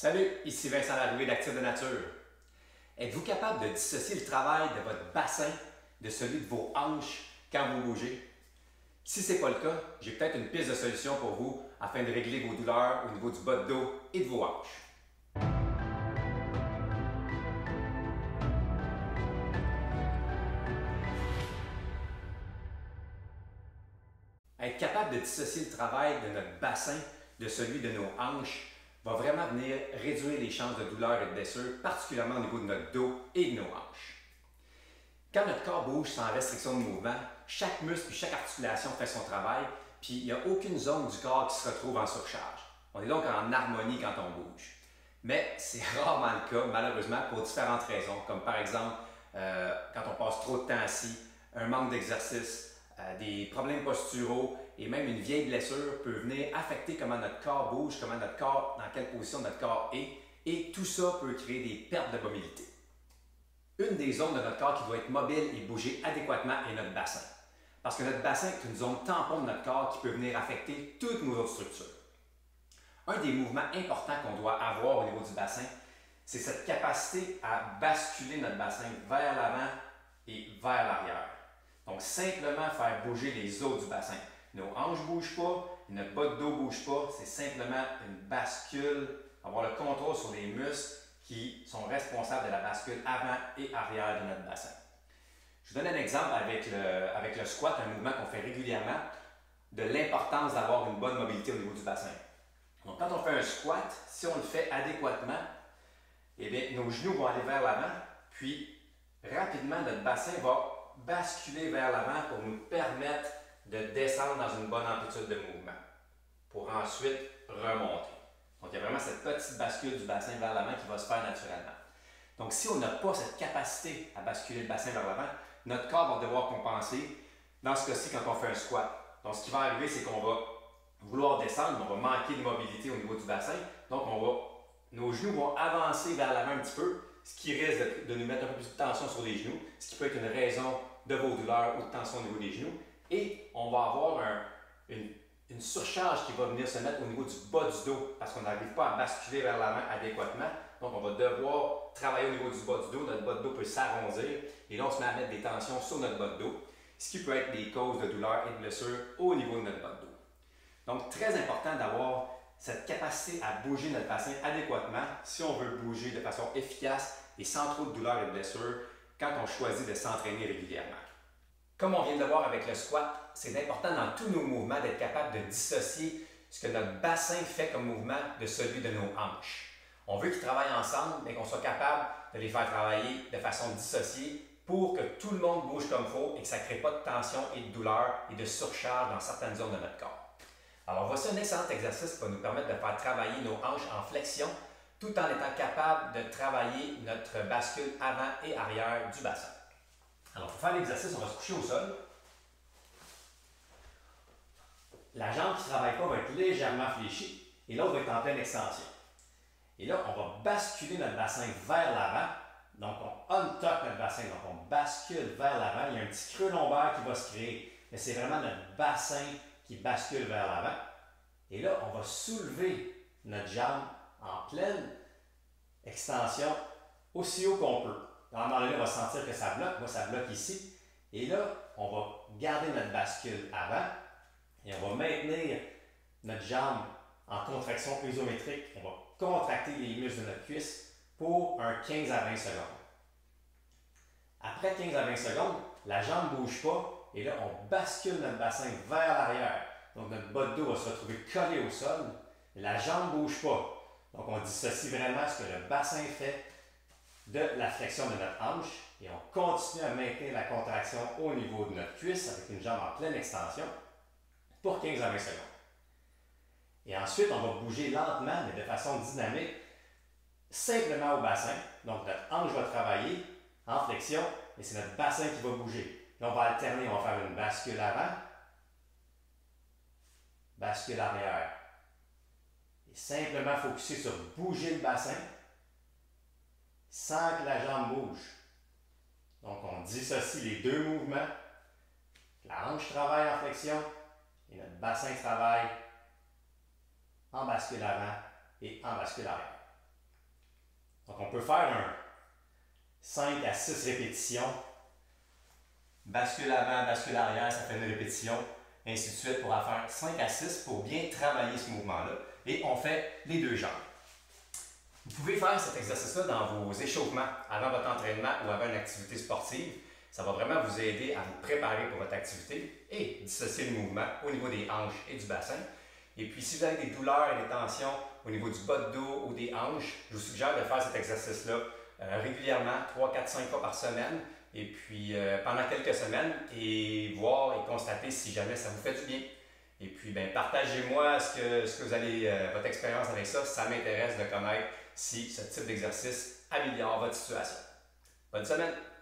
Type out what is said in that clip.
Salut, ici Vincent Laroué d'Actif de Nature. Êtes-vous capable de dissocier le travail de votre bassin de celui de vos hanches quand vous bougez? Si ce n'est pas le cas, j'ai peut-être une piste de solution pour vous afin de régler vos douleurs au niveau du bas de dos et de vos hanches. Être capable de dissocier le travail de notre bassin de celui de nos hanches va vraiment venir réduire les chances de douleurs et de blessures, particulièrement au niveau de notre dos et de nos hanches. Quand notre corps bouge sans restriction de mouvement, chaque muscle et chaque articulation fait son travail, puis il n'y a aucune zone du corps qui se retrouve en surcharge. On est donc en harmonie quand on bouge. Mais c'est rarement le cas, malheureusement, pour différentes raisons, comme par exemple quand on passe trop de temps assis, un manque d'exercice, des problèmes posturaux et même une vieille blessure peut venir affecter comment notre corps bouge, comment notre corps, dans quelle position notre corps est, et tout ça peut créer des pertes de mobilité. Une des zones de notre corps qui doit être mobile et bouger adéquatement est notre bassin. Parce que notre bassin est une zone tampon de notre corps qui peut venir affecter toutes nos autres structures. Un des mouvements importants qu'on doit avoir au niveau du bassin, c'est cette capacité à basculer notre bassin vers l'avant et vers l'arrière. Donc, simplement faire bouger les os du bassin. Nos hanches ne bougent pas, notre bas de dos ne bouge pas, c'est simplement une bascule, avoir le contrôle sur les muscles qui sont responsables de la bascule avant et arrière de notre bassin. Je vous donne un exemple avec le squat, un mouvement qu'on fait régulièrement, de l'importance d'avoir une bonne mobilité au niveau du bassin. Donc, quand on fait un squat, si on le fait adéquatement, eh bien, nos genoux vont aller vers l'avant, puis rapidement, notre bassin va basculer vers l'avant pour nous permettre de descendre dans une bonne amplitude de mouvement, pour ensuite remonter. Donc, il y a vraiment cette petite bascule du bassin vers l'avant qui va se faire naturellement. Donc, si on n'a pas cette capacité à basculer le bassin vers l'avant, notre corps va devoir compenser, dans ce cas-ci, quand on fait un squat. Donc, ce qui va arriver, c'est qu'on va vouloir descendre, mais on va manquer de mobilité au niveau du bassin. Donc, nos genoux vont avancer vers l'avant un petit peu, ce qui risque de nous mettre un peu plus de tension sur les genoux, ce qui peut être une raison de vos douleurs ou de tension au niveau des genoux. Et on va avoir une surcharge qui va venir se mettre au niveau du bas du dos parce qu'on n'arrive pas à basculer vers l'avant adéquatement. Donc, on va devoir travailler au niveau du bas du dos. Notre bas de dos peut s'arrondir et là, on se met à mettre des tensions sur notre bas de dos, ce qui peut être des causes de douleurs et de blessures au niveau de notre bas de dos. Donc, très important d'avoir cette capacité à bouger notre bassin adéquatement si on veut bouger de façon efficace et sans trop de douleurs et de blessures quand on choisit de s'entraîner régulièrement. Comme on vient de le voir avec le squat, c'est important dans tous nos mouvements d'être capable de dissocier ce que notre bassin fait comme mouvement de celui de nos hanches. On veut qu'ils travaillent ensemble, mais qu'on soit capable de les faire travailler de façon dissociée pour que tout le monde bouge comme il faut et que ça ne crée pas de tension et de douleur et de surcharge dans certaines zones de notre corps. Alors voici un excellent exercice qui va nous permettre de faire travailler nos hanches en flexion tout en étant capable de travailler notre bascule avant et arrière du bassin. Alors pour faire l'exercice, on va se coucher au sol. La jambe qui ne travaille pas va être légèrement fléchie et l'autre va être en pleine extension. Et là, on va basculer notre bassin vers l'avant. Donc on untuck notre bassin, donc on bascule vers l'avant. Il y a un petit creux lombaire qui va se créer, mais c'est vraiment notre bassin qui bascule vers l'avant. Et là, on va soulever notre jambe en pleine extension aussi haut qu'on peut. À un moment donné, on va sentir que ça bloque. Moi, ça bloque ici. Et là, on va garder notre bascule avant et on va maintenir notre jambe en contraction isométrique. On va contracter les muscles de notre cuisse pour un 15 à 20 secondes. Après 15 à 20 secondes, la jambe ne bouge pas et là, on bascule notre bassin vers l'arrière. Donc, notre bas de dos va se retrouver collé au sol. La jambe ne bouge pas. Donc, on dissocie vraiment ce que le bassin fait de la flexion de notre hanche et on continue à maintenir la contraction au niveau de notre cuisse avec une jambe en pleine extension pour 15 à 20 secondes. Et ensuite, on va bouger lentement, mais de façon dynamique, simplement au bassin. Donc, notre hanche va travailler en flexion et c'est notre bassin qui va bouger. Là, on va alterner, on va faire une bascule avant, bascule arrière. Et simplement focuser sur bouger le bassin sans que la jambe bouge. Donc, on dissocie les deux mouvements. La hanche travaille en flexion et notre bassin travaille en bascule avant et en bascule arrière. Donc on peut faire un 5 à 6 répétitions. Bascule avant, bascule arrière, ça fait une répétition. Ainsi de suite pour en faire 5 à 6 pour bien travailler ce mouvement-là. Et on fait les deux jambes. Vous pouvez faire cet exercice-là dans vos échauffements avant votre entraînement ou avant une activité sportive. Ça va vraiment vous aider à vous préparer pour votre activité et dissocier le mouvement au niveau des hanches et du bassin. Et puis, si vous avez des douleurs et des tensions au niveau du bas de dos ou des hanches, je vous suggère de faire cet exercice-là régulièrement, 3, 4, 5 fois par semaine. Et puis, pendant quelques semaines, et voir et constater si jamais ça vous fait du bien. Et puis, partagez-moi ce que vous allez, votre expérience avec ça. Ça m'intéresse de connaître si ce type d'exercice améliore votre situation. Bonne semaine!